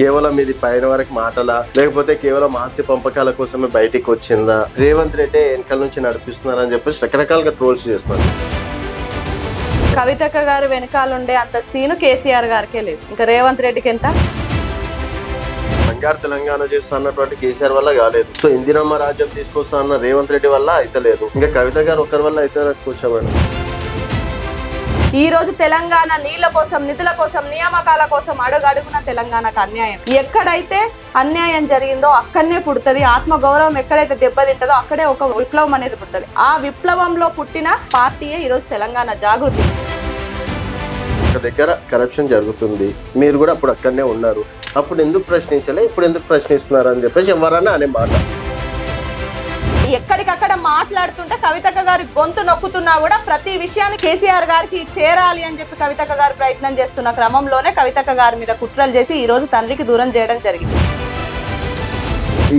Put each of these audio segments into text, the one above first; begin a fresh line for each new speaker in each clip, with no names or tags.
కేవలం ఇది పైన వరకు మాటలా, లేకపోతే కేవలం ఆస్తి పంపకాల కోసమే బయటికి వచ్చిందా, రేవంత్ రెడ్డి వెనకాల నుంచి నడిపిస్తున్నారని చెప్పేసి రకరకాలుగా ట్రోల్స్ చేస్తున్నారు.
కవితక్క గారు వెనకాలండే అంత సీను కేసీఆర్ గారికే లేదు, ఇంకా రేవంత్ రెడ్డికి ఎంత.
బంగారు తెలంగాణ చేస్తా అన్నటువంటి కేసీఆర్ వల్ల కాలేదు. సో ఇందిరమ్మ రాజ్యం తీసుకొస్తా అన్న రేవంత్ రెడ్డి వల్ల అయితే లేదు, ఇంకా కవిత గారు ఒకరి వల్ల అయితే కూర్చోమని.
ఈ రోజు తెలంగాణ నీళ్ల కోసం, నిధుల కోసం, నియామకాల కోసం అడుగడుగున తెలంగాణకు అన్యాయం. ఎక్కడైతే అన్యాయం జరిగిందో అక్కడనే పుడుతుంది ఆత్మగౌరవం. ఎక్కడైతే దెబ్బతింటదో అక్కడే ఒక విప్లవం అనేది పుడుతుంది. ఆ విప్లవంలో పుట్టిన పార్టీయే ఈరోజు తెలంగాణ జాగృతి.
ఒక దగ్గర కరప్షన్ జరుగుతుంది, మీరు కూడా అప్పుడు అక్కడనే ఉన్నారు, అప్పుడు ఎందుకు ప్రశ్నించలే, ఇప్పుడు ఎందుకు ప్రశ్నిస్తున్నారు అని చెప్పేసి ఎవరన్నా అనే మాట.
ఎక్కడికక్కడ మాట్లాడుతుంటే కవితక్క గారి గొంతు నొక్కుతున్నా కూడా ప్రతి విషయాన్ని కేసీఆర్ గారికి చేరాలి అని చెప్పి కవితక్క గారు ప్రయత్నం చేస్తున్న క్రమంలోనే కవితక్క గారి మీద కుట్రలు చేసి ఈ రోజు తండ్రికి దూరం చేయడం జరిగింది.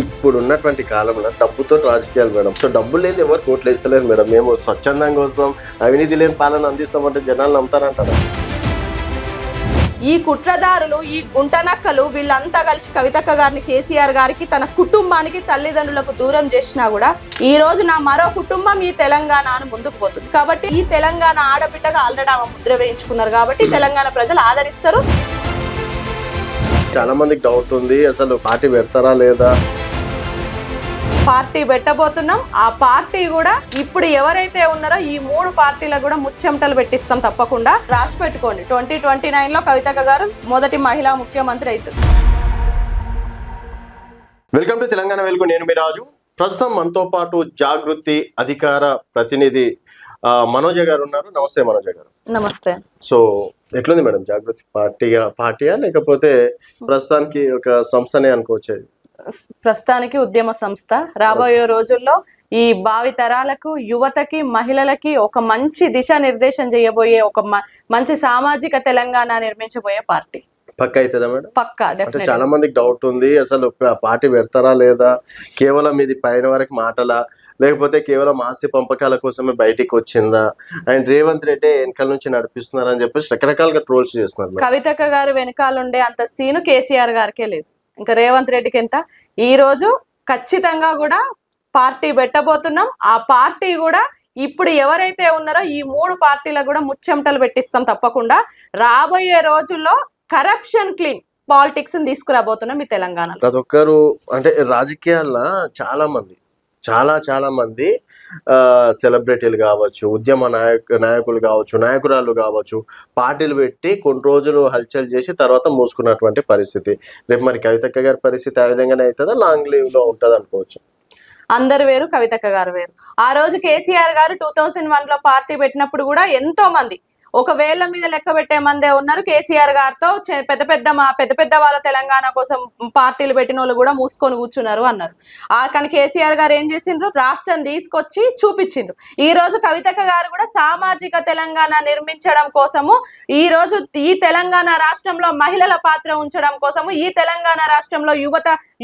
ఇప్పుడు ఉన్నటువంటి కాలంలో డబ్బుతో రాజకీయాలు మేడం. సో డబ్బు లేదు ఎవరు కోట్లు వేస్తలేరు మేడం. మేము స్వచ్ఛందంగా వస్తాం, అవినీతి లేని పాలన అందిస్తామంటే జనాలు నమ్ముతారంటారా?
ఈ కుట్రదారులు, ఈ గుంటనక్కలు వీళ్ళంతా కలిసి కవితక్క గారిని, కేసీఆర్ గారికి, తన కుటుంబానికి, తల్లిదండ్రులకు దూరం చేసినా కూడా ఈ రోజు నా మరో కుటుంబం ఈ తెలంగాణ అని ముందుకు పోతుంది. కాబట్టి ఈ తెలంగాణ ఆడబిడ్డగా ఆల్రెడీ ఆమె ముద్ర వేయించుకున్నారు కాబట్టి తెలంగాణ ప్రజలు ఆదరిస్తారు.
చాలా మందికి డౌట్ ఉంది, అసలు పార్టీ పెడతారా లేదా.
పార్టీ పెట్టబోతున్నాం. ఆ పార్టీ కూడా ఇప్పుడు ఎవరైతే ఉన్నారో ఈ 3 పార్టీలకు కూడా ముచ్చెమటలు పెట్టిస్తాం తప్పకుండా. రాసి పెట్టుకోండి, 2029 లో కవితక్క గారు మొదటి మహిళా ముఖ్యమంత్రి అవుతుంది.
వెల్కమ్ టు తెలంగాణ వెలుగు. నేను మీ రాజు. ప్రస్తుతం మనతో పాటు జాగృతి అధికార ప్రతినిధి మనోజ గారు ఉన్నారు. నమస్తే మనోజ గారు.
నమస్తే.
సో ఎట్లుంది మేడం జాగృతి? పార్టీయా లేకపోతే ప్రస్తుతానికి ఒక సంస్థనే అనుకోవచ్చేది?
ప్రస్తుతానికి ఉద్యమ సంస్థ. రాబోయే రోజుల్లో ఈ భావి తరాలకు, యువతకి, మహిళలకి ఒక మంచి దిశా నిర్దేశం చేయబోయే, ఒక మంచి సామాజిక తెలంగాణ నిర్మించబోయే పార్టీ.
పక్క అవుతుందా మేడం?
పక్కా.
అంటే చాలా మందికి డౌట్ ఉంది, అసలు పార్టీ పెడతారా లేదా, కేవలం ఇది పైన వరకు మాటలా, లేకపోతే కేవలం ఆస్తి పంపకాల కోసమే బయటికి వచ్చిందా, అండ్ రేవంత్ రెడ్డి వెనకాల నుంచి నడిపిస్తున్నారని చెప్పేసి రకరకాలుగా ట్రోల్స్ చేస్తున్నారు.
కవితక్క గారు వెనకాలండే అంత సీను కేసీఆర్ గారికే లేదు, ఇంకా రేవంత్ రెడ్డికి ఎంత. ఈ రోజు ఖచ్చితంగా కూడా పార్టీ పెట్టబోతున్నాం. ఆ పార్టీ కూడా ఇప్పుడు ఎవరైతే ఉన్నారో ఈ 3 పార్టీలకు కూడా ముచ్చెమటలు పెట్టిస్తాం తప్పకుండా. రాబోయే రోజుల్లో కరప్షన్ క్లీన్ పాలిటిక్స్ తీసుకురాబోతున్నాం ఈ తెలంగాణలో.
ప్రతి ఒక్కరు అంటే రాజకీయాల్లో చాలా మంది సెలబ్రిటీలు కావచ్చు, ఉద్యమ నాయకులు కావచ్చు, నాయకురాలు కావచ్చు, పార్టీలు పెట్టి కొన్ని రోజులు హల్చల్ చేసి తర్వాత మూసుకున్నటువంటి పరిస్థితి. రేపు మరి కవితక్క గారి పరిస్థితి ఆ విధంగానే అవుతుందా, లాంగ్ లీవ్ లో ఉంటుంది అనుకోవచ్చు?
అందరు వేరు, కవితక్క గారు వేరు. ఆ రోజు కేసీఆర్ గారు 2001 లో పార్టీ పెట్టినప్పుడు కూడా ఎంతో మంది, ఒక వేళ్ల మీద లెక్క పెట్టే మందే ఉన్నారు కేసీఆర్ గారితో పెద్ద వాళ్ళ తెలంగాణ కోసం పార్టీలు పెట్టిన వాళ్ళు కూడా మూసుకొని కూర్చున్నారు అన్నారు. కానీ కేసీఆర్ గారు ఏం చేసిండ్రు, రాష్ట్రం తీసుకొచ్చి చూపించిండ్రు. ఈ రోజు కవితక్క గారు కూడా సామాజిక తెలంగాణ నిర్మించడం కోసము, ఈ రోజు ఈ తెలంగాణ రాష్ట్రంలో మహిళల పాత్ర ఉంచడం కోసము, ఈ తెలంగాణ రాష్ట్రంలో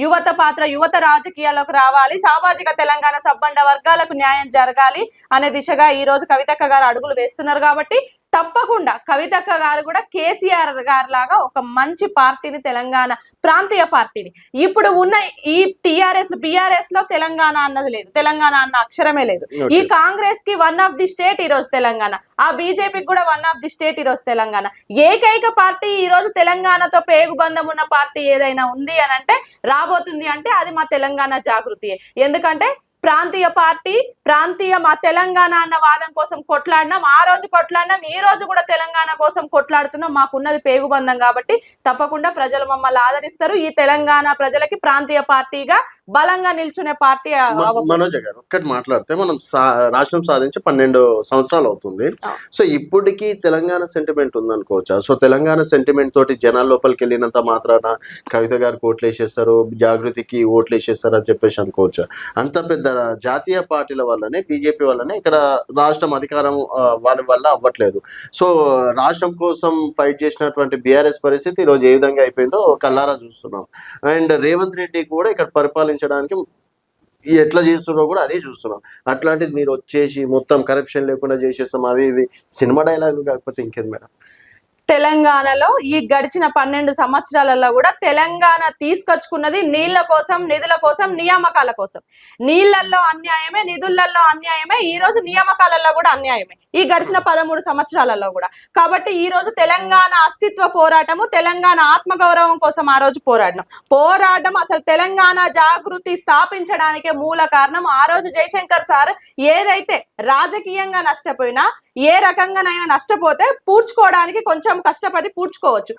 యువత పాత్ర, యువత రాజకీయాలకు రావాలి, సామాజిక తెలంగాణ సబ్బండ వర్గాలకు న్యాయం జరగాలి అనే దిశగా ఈ రోజు కవితక్క గారు అడుగులు వేస్తున్నారు. కాబట్టి తప్పకుండా కవితక్క గారు కూడా కేసీఆర్ గారు లాగా ఒక మంచి పార్టీని, తెలంగాణ ప్రాంతీయ పార్టీని, ఇప్పుడు ఉన్న ఈ బిఆర్ఎస్ లో తెలంగాణ అన్నది లేదు, తెలంగాణ అన్న అక్షరమే లేదు. ఈ కాంగ్రెస్ కి 1 ఆఫ్ ది స్టేట్ ఈ రోజు తెలంగాణ, ఆ బీజేపీకి కూడా 1 ఆఫ్ ది స్టేట్ ఈ రోజు తెలంగాణ. ఏకైక పార్టీ ఈ రోజు తెలంగాణతో పేగుబంధం ఉన్న పార్టీ ఏదైనా ఉంది అని అంటే, రాబోతుంది అంటే అది మా తెలంగాణ జాగృతి. ఎందుకంటే ప్రాంతీయ పార్టీ, మా తెలంగాణ అన్న వాదం కోసం కొట్లాడినాం. ఆ రోజు కొట్లాడినాం, ఈ రోజు కూడా తెలంగాణ కోసం కొట్లాడుతున్నాం. మాకున్నది పేగుబంధం కాబట్టి తప్పకుండా ప్రజలు మమ్మల్ని ఆదరిస్తారు. ఈ తెలంగాణ ప్రజలకి ప్రాంతీయ పార్టీగా బలంగా నిల్చునే పార్టీ.
మనోజ గారు ఒక్కటి మాట్లాడితే, మనం రాష్ట్రం సాధించి 12 సంవత్సరాలు అవుతుంది. సో ఇప్పటికీ తెలంగాణ సెంటిమెంట్ ఉందనుకోవచ్చా? సో తెలంగాణ సెంటిమెంట్ తోటి జనాల లోపలికి వెళ్ళినంత మాత్రాన కవిత గారికి ఓట్లు వేసేస్తారు, జాగృతికి ఓట్లు వేసేస్తారు అని చెప్పేసి అనుకోవచ్చా? అంత పెద్ద జాతీయ పార్టీల వల్లనే, బీజేపీ వల్లనే ఇక్కడ రాష్ట్రం అధికారం వాళ్ళ వల్ల అవ్వట్లేదు. సో రాష్ట్రం కోసం ఫైట్ చేసినటువంటి బీఆర్ఎస్ పరిస్థితి ఈరోజు ఏ విధంగా అయిపోయిందో కల్లారా చూస్తున్నాం. అండ్ రేవంత్ రెడ్డి కూడా ఇక్కడ పరిపాలించడానికి ఎట్లా చేస్తున్నారో కూడా అదే చూస్తున్నాం. అట్లాంటిది మీరు వచ్చేసి మొత్తం కరప్షన్ లేకుండా చేసేస్తాం, అవి ఇవి సినిమా డైలాగులు కాకపోతే ఇంకేది మేడం?
తెలంగాణలో ఈ గడిచిన 12 సంవత్సరాలలో కూడా తెలంగాణ తీసుకొచ్చుకున్నది నీళ్ల కోసం, నిధుల కోసం, నియామకాల కోసం. నీళ్లల్లో అన్యాయమే, నిధులలో అన్యాయమే, ఈ రోజు నియామకాలలో కూడా అన్యాయమే ఈ గడిచిన 13 సంవత్సరాలలో కూడా. కాబట్టి ఈ రోజు తెలంగాణ అస్తిత్వ పోరాటము, తెలంగాణ ఆత్మగౌరవం కోసం ఆ రోజు పోరాటం అసలు తెలంగాణ జాగృతి స్థాపించడానికే మూల కారణం. ఆ రోజు జయశంకర్ సార్ ఏదైతే రాజకీయంగా నష్టపోయినా, ఏ రకంగానైనా నష్టపోతే పూడ్చుకోవడానికి కొంచెం కష్టపడి పూడ్చుకోవచ్చు.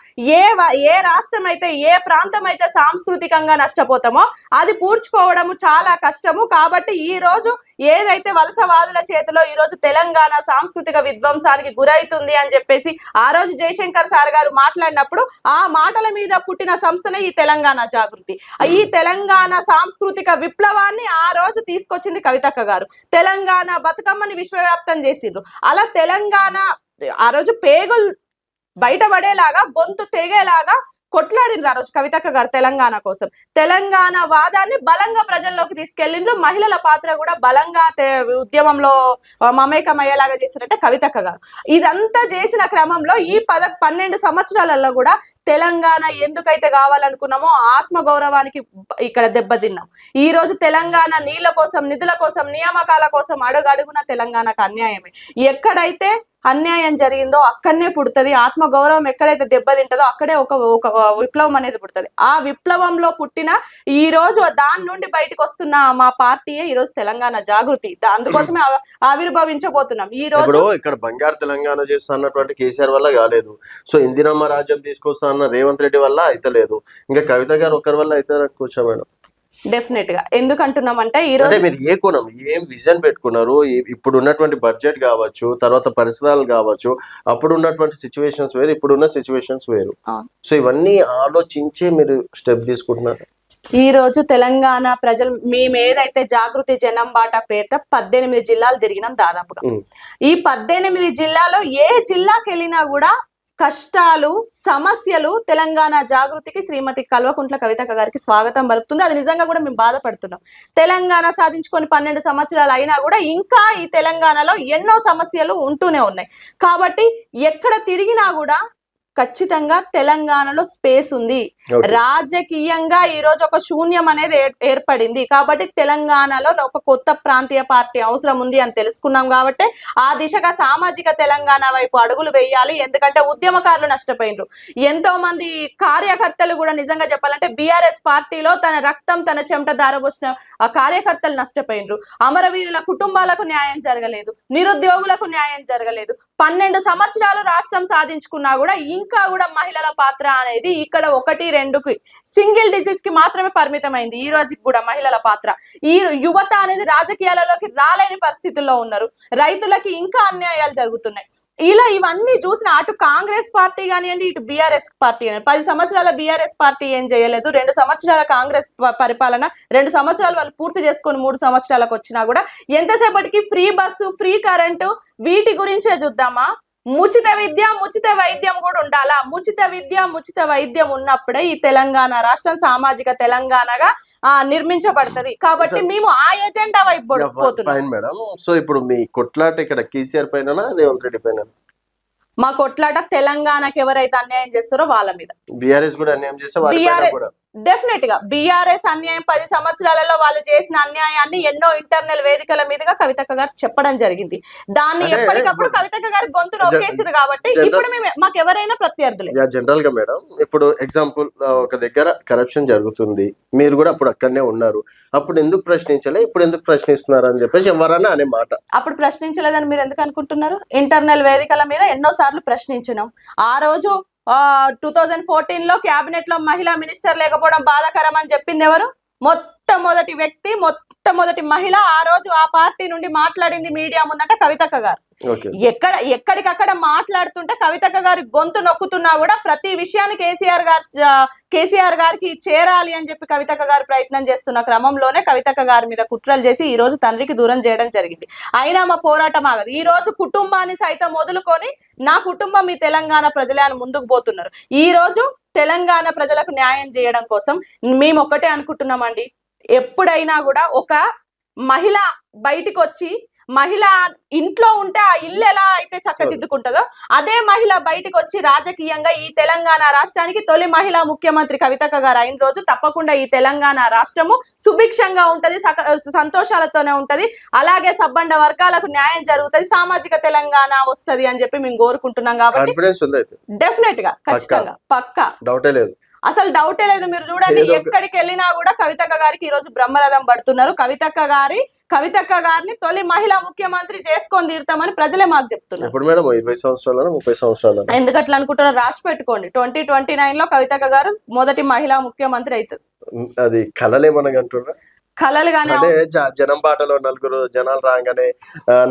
ఏ రాష్ట్రం అయితే, ఏ ప్రాంతం అయితే సాంస్కృతికంగా నష్టపోతామో అది పూడ్చుకోవడము చాలా కష్టము. కాబట్టి ఈ రోజు ఏదైతే వలసవాదుల చేతిలో ఈ రోజు తెలంగాణ సాంస్కృతిక విధ్వంసానికి గురైతుంది అని చెప్పేసి ఆ రోజు జయశంకర్ సార్ గారు మాట్లాడినప్పుడు ఆ మాటల మీద పుట్టిన సంస్థనే ఈ తెలంగాణ జాగృతి. ఈ తెలంగాణ సాంస్కృతిక విప్లవాన్ని ఆ రోజు తీసుకొచ్చింది కవితక్క గారు. తెలంగాణ బతుకమ్మని విశ్వవ్యాప్తం చేసిండ్రు. అలా తెలంగాణ ఆ రోజు పేగులు బయటపడేలాగా, గొంతు తెగేలాగా కొట్లాడిండ్రు ఆ రోజు కవితక్క గారు తెలంగాణ కోసం. తెలంగాణ వాదాన్ని బలంగా ప్రజల్లోకి తీసుకెళ్ళిండ్రు. మహిళల పాత్ర కూడా బలంగా ఉద్యమంలో మమేకమయ్యేలాగా చేశారంటే కవితక్క గారు. ఇదంతా చేసిన క్రమంలో ఈ 12 సంవత్సరాలలో కూడా తెలంగాణ ఎందుకైతే కావాలనుకున్నామో ఆత్మగౌరవానికి ఇక్కడ దెబ్బతిన్నాం. ఈ రోజు తెలంగాణ నీళ్ల కోసం, నిధుల కోసం, నియామకాల కోసం అడుగడుగున తెలంగాణకు అన్యాయమే. ఎక్కడైతే అన్యాయం జరిగిందో అక్కడనే పుడుతుంది ఆత్మగౌరవం. ఎక్కడైతే దెబ్బతింటదో అక్కడే ఒక విప్లవం అనేది పుడుతుంది. ఆ విప్లవంలో పుట్టిన ఈ రోజు దాని నుండి బయటకు వస్తున్న మా పార్టీయే ఈ రోజు తెలంగాణ జాగృతి. అందుకోసమే ఆవిర్భవించబోతున్నాం. ఈ రోజు
ఇక్కడ బంగారు తెలంగాణ చేస్తా అన్నటువంటి కేసీఆర్ వల్ల కాలేదు. సో ఇందిరమ్మ రాజ్యం తీసుకొస్తా అన్న రేవంత్ రెడ్డి వల్ల అయితే లేదు. ఇంకా కవిత గారు ఒక్కరి వల్ల అయితే అనుకోవచ్చా మేడం?
డెఫినెట్ గా. ఎందుకంటున్నామంటే ఈ రోజు
మీరు ఏ కోణం, ఏం విజన్ పెట్టుకున్నారు? ఇప్పుడు ఉన్నటువంటి బడ్జెట్ కావచ్చు, తర్వాత పరిసరాలు కావచ్చు, అప్పుడు ఉన్నటువంటి సిచ్యువేషన్స్ వేరు, ఇప్పుడున్న సిచ్యువేషన్స్ వేరు. సో ఇవన్నీ ఆలోచించి మీరు స్టెప్ తీసుకుంటున్నారు.
ఈ రోజు తెలంగాణ ప్రజలు మేము ఏదైతే జాగృతి జనం బాట పేరిట 18 జిల్లాలు తిరిగినాం దాదాపుగా. ఈ 18 జిల్లాలో ఏ జిల్లాకి వెళ్ళినా కూడా కష్టాలు, సమస్యలు తెలంగాణ జాగృతికి శ్రీమతి కల్వకుంట్ల కవితక్క గారికి స్వాగతం పలుకుతుంది. అది నిజంగా కూడా మేము బాధపడుతున్నాం. తెలంగాణ సాధించుకొని 12 సంవత్సరాలు అయినా కూడా ఇంకా ఈ తెలంగాణలో ఎన్నో సమస్యలు ఉంటూనే ఉన్నాయి. కాబట్టి ఎక్కడ తిరిగినా కూడా ఖచ్చితంగా తెలంగాణలో స్పేస్ ఉంది. రాజకీయంగా ఈ రోజు ఒక శూన్యం అనేది ఏర్పడింది. కాబట్టి తెలంగాణలో ఒక కొత్త ప్రాంతీయ పార్టీ అవసరం ఉంది అని తెలుసుకున్నాం. కాబట్టి ఆ దిశగా సామాజిక తెలంగాణ వైపు అడుగులు వేయాలి. ఎందుకంటే ఉద్యమకారులు నష్టపోయినరు. ఎంతో మంది కార్యకర్తలు కూడా నిజంగా చెప్పాలంటే బీఆర్ఎస్ పార్టీలో తన రక్తం, తన చెమట దారబోసిన ఆ కార్యకర్తలు నష్టపోయినరు. అమరవీరుల కుటుంబాలకు న్యాయం జరగలేదు, నిరుద్యోగులకు న్యాయం జరగలేదు. 12 సంవత్సరాలు రాష్ట్రం సాధించుకున్నా కూడా ఇంకా కూడా మహిళల పాత్ర అనేది ఇక్కడ 1-2కి సింగిల్ డిజిట్ కి మాత్రమే పరిమితమైంది. ఈ రోజుకి కూడా మహిళల పాత్ర, ఈ యువత అనేది రాజకీయాలలోకి రాలేని పరిస్థితుల్లో ఉన్నారు. రైతులకి ఇంకా అన్యాయాలు జరుగుతున్నాయి. ఇలా ఇవన్నీ చూసిన అటు కాంగ్రెస్ పార్టీ కానివ్వండి, ఇటు బీఆర్ఎస్ పార్టీ కానివ్వండి, 10 సంవత్సరాల బీఆర్ఎస్ పార్టీ ఏం చేయలేదు. 2 సంవత్సరాల కాంగ్రెస్ పరిపాలన, 2 సంవత్సరాలు వాళ్ళు పూర్తి చేసుకొని 3 సంవత్సరాలకు వచ్చినా కూడా ఎంతసేపటికి ఫ్రీ బస్సు, ఫ్రీ కరెంటు, వీటి గురించే చూద్దామా? ఉచిత విద్య, ఉచిత వైద్యం కూడా ఉండాలా? ఉచిత విద్య, ఉచిత వైద్యం ఉన్నప్పుడే ఈ తెలంగాణ రాష్ట్రం సామాజిక తెలంగాణగా నిర్మించబడుతుంది. కాబట్టి మేము ఆ ఎజెండా వైపు పోతున్నాం
మేడం. సో ఇప్పుడు మీ కొట్లాట ఇక్కడ కేసీఆర్ పైన, రేవంత్ రెడ్డి పైన?
మా కొట్లాట తెలంగాణకి ఎవరైతే అన్యాయం చేస్తారో వాళ్ళ మీద.
బీఆర్ఎస్ కూడా అన్యాయం చేస్తే
డెఫినెట్ గా బీఆర్ఎస్ అన్యాయం 10 సంవత్సరాలలో వాళ్ళు చేసిన అన్యాయాన్ని ఎన్నో ఇంటర్నల్ వేదికల మీదుగా కవితక్క గారు చెప్పడం జరిగింది. దాన్ని ఎప్పటికప్పుడు కవితక్క గారు గొంతు నొక్కేసారు. కాబట్టి ఇప్పుడు మేము మాకు ఎవరైనా ప్రత్యర్థులే.
జనరల్ గా మేడం, ఇప్పుడు ఎగ్జాంపుల్ ఒక దగ్గర కరప్షన్ జరుగుతుంది, మీరు కూడా అప్పుడు అక్కడనే ఉన్నారు, అప్పుడు ఎందుకు ప్రశ్నించలే, ఇప్పుడు ఎందుకు ప్రశ్నిస్తున్నారు అని చెప్పేసి ఎవరన్నా అనే మాట.
అప్పుడు ప్రశ్నించలేదని మీరు ఎందుకు అనుకుంటున్నారు? ఇంటర్నల్ వేదికల మీద ఎన్నో సార్లు ప్రశ్నించినాం. ఆ రోజు 2014లో క్యాబినెట్ లో మహిళా మినిస్టర్ లేకపోవడం బాధాకరం అని చెప్పింది ఎవరు? మొట్టమొదటి వ్యక్తి, మొట్టమొదటి మహిళ ఆ రోజు ఆ పార్టీ నుండి మాట్లాడింది మీడియా ముందట కవితక్క గారు. ఎక్కడికక్కడ మాట్లాడుతుంటే కవితక్క గారి గొంతు నొక్కుతున్నా కూడా ప్రతి విషయాన్ని కేసీఆర్ గారికి చేరాలి అని చెప్పి కవితక్క గారు ప్రయత్నం చేస్తున్న క్రమంలోనే కవితక్క గారి మీద కుట్రలు చేసి ఈ రోజు తండ్రికి దూరం చేయడం జరిగింది. అయినా మా పోరాటం ఆగదు. ఈ రోజు కుటుంబాన్ని సైతం వదులుకొని నా కుటుంబం మీ తెలంగాణ ప్రజలే అని ముందుకు పోతున్నారు. ఈ రోజు తెలంగాణ ప్రజలకు న్యాయం చేయడం కోసం మేము ఒక్కటే అనుకుంటున్నామండి. ఎప్పుడైనా కూడా ఒక మహిళ బయటికి వచ్చి మహిళ ఇంట్లో ఉంటే ఆ ఇల్లు ఎలా అయితే చక్కదిద్దుకుంటుందో అదే మహిళ బయటకు వచ్చి రాజకీయంగా ఈ తెలంగాణ రాష్ట్రానికి తొలి మహిళా ముఖ్యమంత్రి కవితక్క గారు అయిన రోజు తప్పకుండా ఈ తెలంగాణ రాష్ట్రము సుభిక్షంగా ఉంటది, సంతోషాలతోనే ఉంటది, అలాగే సబ్బండ వర్గాలకు న్యాయం జరుగుతుంది, సామాజిక తెలంగాణ వస్తది అని చెప్పి మేము కోరుకుంటున్నాం. కాబట్టి డెఫినెట్ గా ఖచ్చితంగా పక్కా
డౌటే లేదు,
అసలు డౌటే లేదు. మీరు చూడండి ఎక్కడికి వెళ్ళినా కూడా కవితక్క గారికి ఈ రోజు బ్రహ్మరథం పడుతున్నారు. కవితక్క గారిని తొలి మహిళా ముఖ్యమంత్రి చేసుకొని తీరుతామని ప్రజలే మాకు చెప్తున్నారు.
ఇప్పుడు మేడం 20 సంవత్సరాలు 30 సంవత్సరాలు
ఎందుకట్లా అనుకుంటున్నారు? రాసి పెట్టుకోండి, 2029 లో కవితక్క గారు మొదటి మహిళా ముఖ్యమంత్రి అవుతుంది.
అది కలలేమనగంటున్నా
కలలు గానే
జనం బాటలో నలుగురు జనాలు రాగానే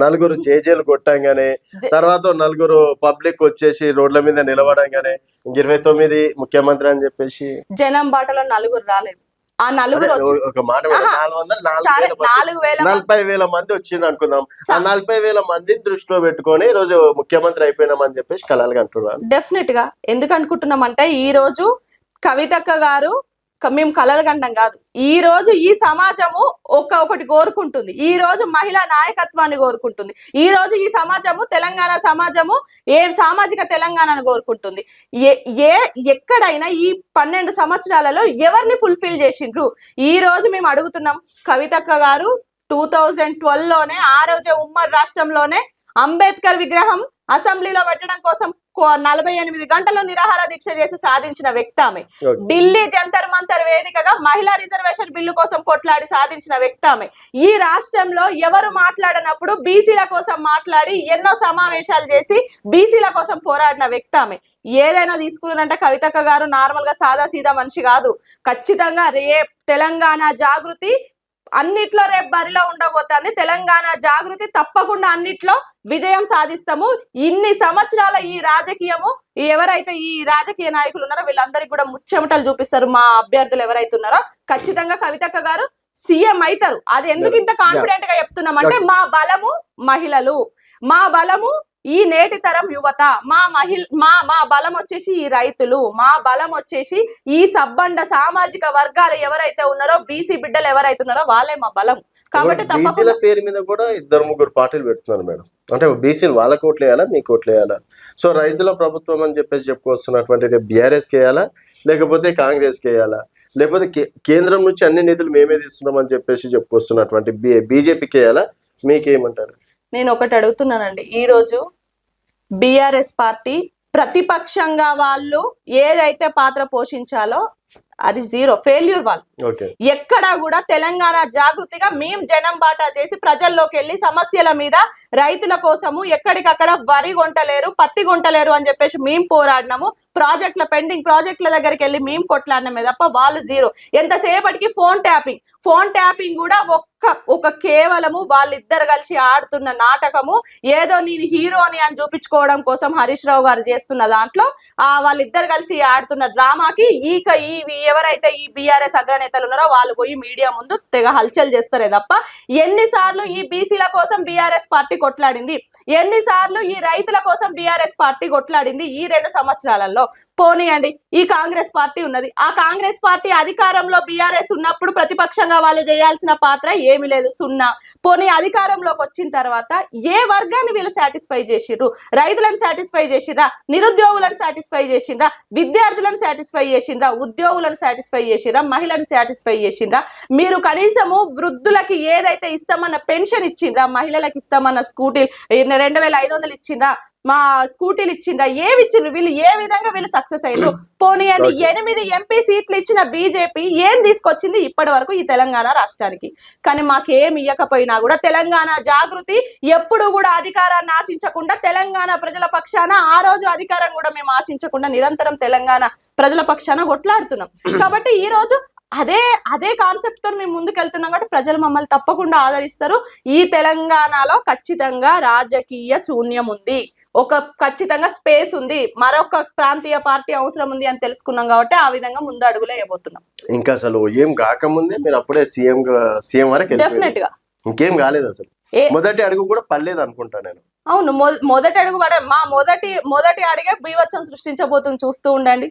నలుగురు జేజేలు కొట్టంగానే తర్వాత నలుగురు పబ్లిక్ వచ్చేసి రోడ్ల మీద నిలబడంగానే 29 ముఖ్యమంత్రి అని చెప్పేసి
జనం బాటలో నలుగురు రాలేదు. ఆ నలుగురు
ఒక మాట 40,000 మంది వచ్చిండ్రు అనుకుందాం. ఆ 40,000 మందిని దృష్టిలో పెట్టుకొని ఈ రోజు ముఖ్యమంత్రి అయిపోయినామని చెప్పేసి కళలు అంటున్నారు.
డెఫినెట్ గా ఎందుకు అనుకుంటున్నాం అంటే ఈ రోజు కవితక్క గారు మేము కలలు కంటాం కాదు, ఈ రోజు ఈ సమాజము ఒకటి కోరుకుంటుంది. ఈ రోజు మహిళా నాయకత్వాన్ని కోరుకుంటుంది. ఈ రోజు ఈ సమాజము తెలంగాణ సమాజము సామాజిక తెలంగాణను కోరుకుంటుంది. ఎక్కడైనా ఈ 12 సంవత్సరాలలో ఎవరిని ఫుల్ఫిల్ చేసిండ్రు? ఈ రోజు మేము అడుగుతున్నాం. కవితక్క గారు 2012లోనే ఆ రోజే ఉమ్మడి రాష్ట్రంలోనే అంబేద్కర్ విగ్రహం అసెంబ్లీలో పెట్టడం కోసం 48 గంటలు నిరాహార దీక్ష చేసి సాధించిన వ్యక్తి ఆమె. ఢిల్లీ జంతర్ మంతర్ వేదికగా మహిళా రిజర్వేషన్ బిల్లు కోసం కొట్లాడి సాధించిన వ్యక్తి ఆమె. ఈ రాష్ట్రంలో ఎవరు మాట్లాడినప్పుడు బీసీల కోసం మాట్లాడి ఎన్నో సమావేశాలు చేసి బీసీల కోసం పోరాడిన వ్యక్తి ఆమె. ఏదైనా తీసుకున్నారంటే కవితక్క గారు నార్మల్ గా సాదా సీదా మనిషి కాదు. ఖచ్చితంగా రేపు తెలంగాణ జాగృతి అన్నిట్లో రేపు బరిలో ఉండబోతుంది. తెలంగాణ జాగృతి తప్పకుండా అన్నిట్లో విజయం సాధిస్తాము. ఇన్ని సంవత్సరాల ఈ రాజకీయము ఎవరైతే ఈ రాజకీయ నాయకులు ఉన్నారో వీళ్ళందరికీ కూడా ముచ్చెమటలు చూపిస్తారు. మా అభ్యర్థులు ఎవరైతే ఉన్నారో ఖచ్చితంగా కవితక్క గారు సీఎం అవుతారు. అది ఎందుకు ఇంత కాన్ఫిడెంట్ గా చెప్తున్నాం అంటే మా బలము మహిళలు, మా బలము ఈ నేటి తరం యువత, మా బలం వచ్చేసి ఈ రైతులు, మా బలం వచ్చేసి ఈ సబ్బండ సామాజిక వర్గాలు ఎవరైతే ఉన్నారో బీసీ బిడ్డలు ఎవరైతే ఉన్నారో వాళ్ళే మా బలం. కాబట్టి
బీసీల పేరు మీద కూడా 2-3 పార్టీలు పెడుతున్నారు మేడం. అంటే బీసీలు వాళ్ళ ఓట్లు వేయాలా, మీకు ఓట్లు వేయాలా? సో రైతుల ప్రభుత్వం అని చెప్పేసి చెప్పుకొస్తున్నటువంటి బీఆర్ఎస్కి వేయాలా, లేకపోతే కాంగ్రెస్కి వేయాలా, లేకపోతే కేంద్రం నుంచి అన్ని నిధులు మేమే తీస్తున్నాం అని చెప్పేసి చెప్పుకొస్తున్నటువంటి బీజేపీకి వేయాలా? మీకేమంటారు?
నేను ఒకటి అడుగుతున్నానండి. ఈ రోజు బీఆర్ఎస్ పార్టీ ప్రతిపక్షంగా వాళ్ళు ఏదైతే పాత్ర పోషించాలో అది జీరో ఫెయిల్యూర్. వాళ్ళు ఎక్కడా కూడా తెలంగాణ జాగృతిగా మేము జనం బాటా చేసి ప్రజల్లోకి వెళ్ళి సమస్యల మీద రైతుల కోసము ఎక్కడికక్కడ వరి కొంటలేరు, పత్తి కొంటలేరు అని చెప్పేసి మేము పోరాడినాము. పెండింగ్ ప్రాజెక్టుల దగ్గరికి వెళ్ళి మేము కొట్లాడినామే తప్ప వాళ్ళు జీరో. ఎంతసేపటికి ఫోన్ ట్యాపింగ్ కూడా ఒక కేవలము వాళ్ళిద్దరు కలిసి ఆడుతున్న నాటకము. ఏదో నేను హీరోని అని చూపించుకోవడం కోసం హరీష్ రావు గారు చేస్తున్న దాంట్లో వాళ్ళిద్దరు కలిసి ఆడుతున్న డ్రామాకి ఎవరైతే ఈ బీఆర్ఎస్ అగ్రనేతలు ఉన్నారో వాళ్ళు పోయి మీడియా ముందు తెగ హల్చల్ చేస్తారే తప్ప ఎన్నిసార్లు ఈ బీసీల కోసం బీఆర్ఎస్ పార్టీ కొట్లాడింది, ఎన్నిసార్లు ఈ రైతుల కోసం బీఆర్ఎస్ పార్టీ కొట్లాడింది ఈ 2 సంవత్సరాలలో? పోనీయండి, ఈ కాంగ్రెస్ పార్టీ ఉన్నది. ఆ కాంగ్రెస్ పార్టీ అధికారంలో బీఆర్ఎస్ ఉన్నప్పుడు ప్రతిపక్షంగా వాళ్ళు చేయాల్సిన పాత్ర ఏమి లేదు, సున్నా. పోనీ అధికారంలోకి వచ్చిన తర్వాత ఏ వర్గాన్ని వీళ్ళు సాటిస్ఫై చేసిర్రు? రైతులను సాటిస్ఫై చేసిర్రా? నిరుద్యోగులను సాటిస్ఫై చేసిండ్రా? విద్యార్థులను సాటిస్ఫై చేసిండ్రా? ఉద్యోగులను సాటిస్ఫై చేసిండ్రా? మహిళలను సాటిస్ఫై చేసిండ్రా? మీరు కనీసము వృద్ధులకి ఏదైతే ఇస్తామన్న పెన్షన్ ఇచ్చిండ్రా? మహిళలకు ఇస్తామన్న స్కూటీలు 2,500 ఇచ్చిండ్రా? మా స్కూటీలు ఇచ్చిండ్రా? ఏవి ఇచ్చిండ్రు? వీళ్ళు ఏ విధంగా వీళ్ళు సక్సెస్ అయ్యారు? పోనీయండి, 8 ఎంపీ సీట్లు ఇచ్చిన బీజేపీ ఏం తీసుకొచ్చింది ఇప్పటి వరకు ఈ తెలంగాణ రాష్ట్రానికి? కానీ మాకేం ఇవ్వకపోయినా కూడా తెలంగాణ జాగృతి ఎప్పుడు కూడా అధికారాన్ని ఆశించకుండా తెలంగాణ ప్రజల పక్షాన, ఆ రోజు అధికారం కూడా మేము ఆశించకుండా నిరంతరం తెలంగాణ ప్రజల పక్షాన కొట్లాడుతున్నాం. కాబట్టి ఈ రోజు అదే కాన్సెప్ట్ తో మేము ముందుకెళ్తున్నాం కాబట్టి ప్రజలు మమ్మల్ని తప్పకుండా ఆదరిస్తారు. ఈ తెలంగాణలో ఖచ్చితంగా రాజకీయ శూన్యం ఉంది, ఖచ్చితంగా స్పేస్ ఉంది, మరొక ప్రాంతీయ పార్టీ అవసరం ఉంది అని తెలుసుకున్నాం కాబట్టి ఆ విధంగా ముందు అడుగులే వేయబోతున్నాం.
ఇంకా అసలు ఏం కాకముందే మీరు అప్పుడే సీఎం వరకు
డెఫినెట్ గా
ఇంకేం కాలేదు. అసలు మొదటి అడుగు కూడా పడలేదు అనుకుంటా నేను.
అవును, మొదటి అడుగు మా మొదటి అడిగే బీభత్సం సృష్టించబోతుంది. చూస్తూ ఉండండి.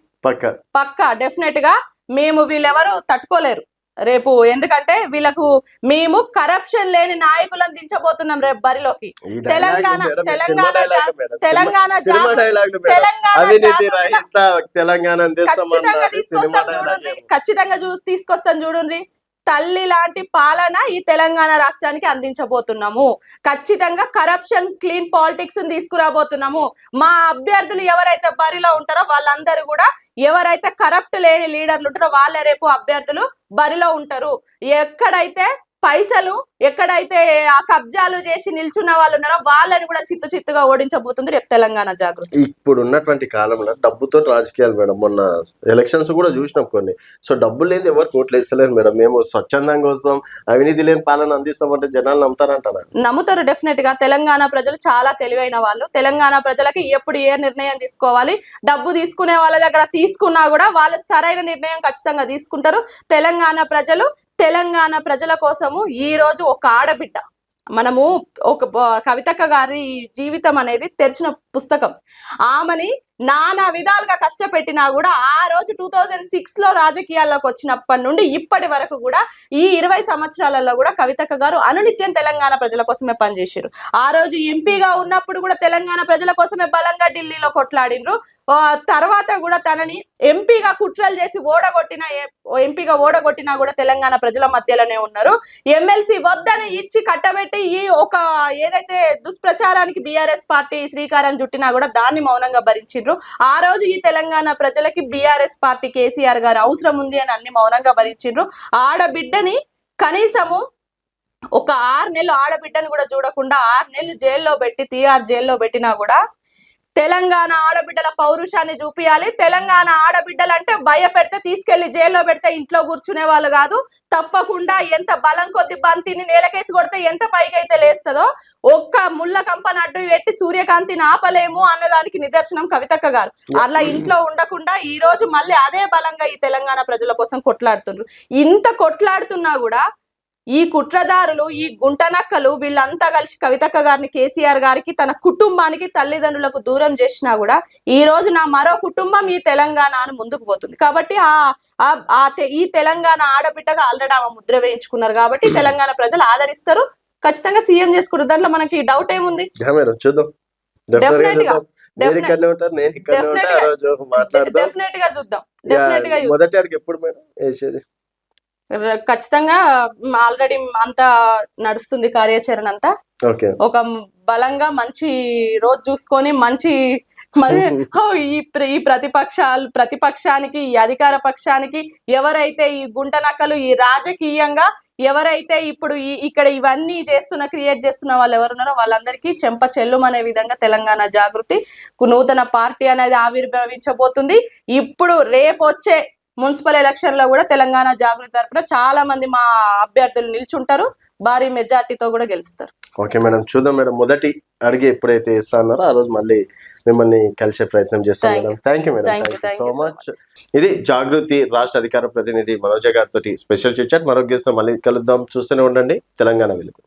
పక్కా
డెఫినెట్ గా మేము వీళ్ళెవరు తట్టుకోలేరు. రేపు ఎందుకంటే వీళ్ళకు మేము కరప్షన్ లేని నాయకులను దించబోతున్నాం రేపు బరిలోకి.
ఈ
Telangana
dialogue madam,
Telangana
cinema dialogue
జా-
మేడం,
తెలంగాణ
సినిమా
జా-
dialogue మేడం.
తెలంగాణ
అవినీతి
జాగృతిగా
రహిత తెలంగాణ
ఖచ్చితంగా తీసుకొస్తాం చూడండి, ఖచ్చితంగా తీసుకొస్తాం చూడండి. తల్లి లాంటి పాలన ఈ తెలంగాణ రాష్ట్రానికి అందించబోతున్నాము. ఖచ్చితంగా కరప్షన్ క్లీన్ పాలిటిక్స్ తీసుకురాబోతున్నాము. మా అభ్యర్థులు ఎవరైతే బరిలో ఉంటారో వాళ్ళందరూ కూడా ఎవరైతే కరప్ట్ లేని లీడర్లు ఉంటారో వాళ్ళే రేపు అభ్యర్థులు బరిలో ఉంటారు. ఎక్కడైతే పైసలు ఎక్కడైతే ఆ కబ్జాలు చేసి నిల్చున్న వాళ్ళు ఉన్నారో వాళ్ళని కూడా చిత్తుగా ఓడించబోతుంది రేపు తెలంగాణ జాగృతి.
ఇప్పుడు ఉన్నటువంటి కాలంలో డబ్బుతో రాజకీయాలు మేడం. మొన్న ఎలక్షన్స్ కూడా చూసినాం కొన్ని. సో డబ్బు లేని ఎవరు కోట్లు వేస్తలేరు మేడం. మేము స్వచ్ఛందంగా వస్తాం, అవినీతి లేని పాలన అందిస్తామంటే జనాలు నమ్ముతారంటారా?
నమ్ముతారు డెఫినెట్ గా. తెలంగాణ ప్రజలు చాలా తెలివైన వాళ్ళు. తెలంగాణ ప్రజలకి ఎప్పుడు ఏ నిర్ణయం తీసుకోవాలి, డబ్బు తీసుకునే వాళ్ళ దగ్గర తీసుకున్నా కూడా వాళ్ళు సరైన నిర్ణయం ఖచ్చితంగా తీసుకుంటారు. తెలంగాణ ప్రజల కోసము ఈ రోజు ఒక ఆడబిడ్డ, మనము కవితక్క గారి జీవితం అనేది తెరిచిన పుస్తకం. ఆమెని నానా విధాలుగా కష్టపెట్టినా కూడా ఆ రోజు 2006 లో రాజకీయాల్లోకి వచ్చినప్పటి నుండి ఇప్పటి వరకు కూడా ఈ 20 సంవత్సరాలలో కూడా కవితక్క గారు అనునిత్యం తెలంగాణ ప్రజల కోసమే పనిచేసారు. ఆ రోజు ఎంపీగా ఉన్నప్పుడు కూడా తెలంగాణ ప్రజల కోసమే బలంగా ఢిల్లీలో కొట్లాడినరు. తర్వాత కూడా తనని ఎంపీగా కుట్రలు చేసి ఓడగొట్టినా కూడా తెలంగాణ ప్రజల మధ్యలోనే ఉన్నారు. ఎమ్మెల్సీ వద్దని ఇచ్చి కట్టబెట్టి ఈ ఒక ఏదైతే దుష్ప్రచారానికి బీఆర్ఎస్ పార్టీ శ్రీకారం చుట్టినా కూడా దాన్ని మౌనంగా భరించారు. ఆ రోజు ఈ తెలంగాణ ప్రజలకి బీఆర్ఎస్ పార్టీ కేసీఆర్ గారు అవసరం ఉంది అని అన్ని మౌనంగా భరించారు. ఆడబిడ్డని కనీసము ఒక 6 నెలలు ఆడబిడ్డని కూడా చూడకుండా 6 నెలలు జైల్లో పెట్టి తీఆర్ జైల్లో పెట్టినా కూడా తెలంగాణ ఆడబిడ్డల పౌరుషాన్ని చూపియాలి. తెలంగాణ ఆడబిడ్డలు అంటే భయపెడితే తీసుకెళ్లి జైల్లో పెడితే ఇంట్లో కూర్చునే వాళ్ళు కాదు. తప్పకుండా ఎంత బలం కొద్ది బంతిని నేలకేసి కొడితే ఎంత పైకైతే లేస్తుందో ఒక్క ముళ్ళ కంపను అడ్డు పెట్టి సూర్యకాంతిని ఆపలేము అన్నదానికి నిదర్శనం కవితక్క గారు. అలా ఇంట్లో ఉండకుండా ఈ రోజు మళ్ళీ అదే బలంగా ఈ తెలంగాణ ప్రజల కోసం కొట్లాడుతున్నారు. ఇంత కొట్లాడుతున్నా కూడా ఈ కుట్రదారులు, ఈ గుంటనక్కలు వీళ్ళంతా కలిసి కవితక్క గారిని, కేసీఆర్ గారికి, తన కుటుంబానికి, తల్లిదండ్రులకు దూరం చేసినా కూడా ఈ రోజు నా మరో కుటుంబం ఈ తెలంగాణ అని ముందుకు పోతుంది. కాబట్టి ఈ తెలంగాణ ఆడబిడ్డగా ఆల్రెడీ ఆమె ముద్ర వేయించుకున్నారు. కాబట్టి తెలంగాణ ప్రజలు ఆదరిస్తారు, ఖచ్చితంగా సీఎం చేసుకున్నారు. దాంట్లో మనకి డౌట్ ఏముంది?
చూద్దాం,
డెఫినెట్ గా చూద్దాం.
మొదటి అడిగి ఎప్పుడు మేడం వేసేది?
ఖచ్చితంగా ఆల్రెడీ అంతా నడుస్తుంది కార్యాచరణ అంతా. ఒక బలంగా మంచి రోజు చూసుకొని మంచి ఈ ప్రతిపక్షానికి, ఈ అధికార పక్షానికి ఎవరైతే ఈ గుంటనక్కలు, ఈ రాజకీయంగా ఎవరైతే ఇప్పుడు ఇక్కడ ఇవన్నీ క్రియేట్ చేస్తున్న వాళ్ళు ఎవరున్నారో వాళ్ళందరికీ చెంప చెల్లుమనే విధంగా తెలంగాణ జాగృతి నూతన పార్టీ అనేది ఆవిర్భవించబోతుంది. ఇప్పుడు రేపు వచ్చే మున్సిపల్ ఎలక్షన్ లో కూడా తెలంగాణ జాగృతి తరపున చాలా మంది మా అభ్యర్థులు నిల్చుంటారు. భారీ మెజార్టీతో కూడా గెలుస్తారు.
ఓకే మేడం, చూద్దాం మేడం. మొదటి అడిగి ఎప్పుడైతే ఇస్తా అన్నారో ఆ రోజు మళ్ళీ మిమ్మల్ని కలిసే ప్రయత్నం చేస్తాం madam. Thank you madam, thank you so much. ఇది జాగృతి రాష్ట్ర అధికార ప్రతినిధి మనోజ గారితో స్పెషల్ చిట్ చాట్. మరో గెస్ట్ మళ్ళీ కలుద్దాం. చూస్తూనే ఉండండి తెలంగాణ వెలుగు.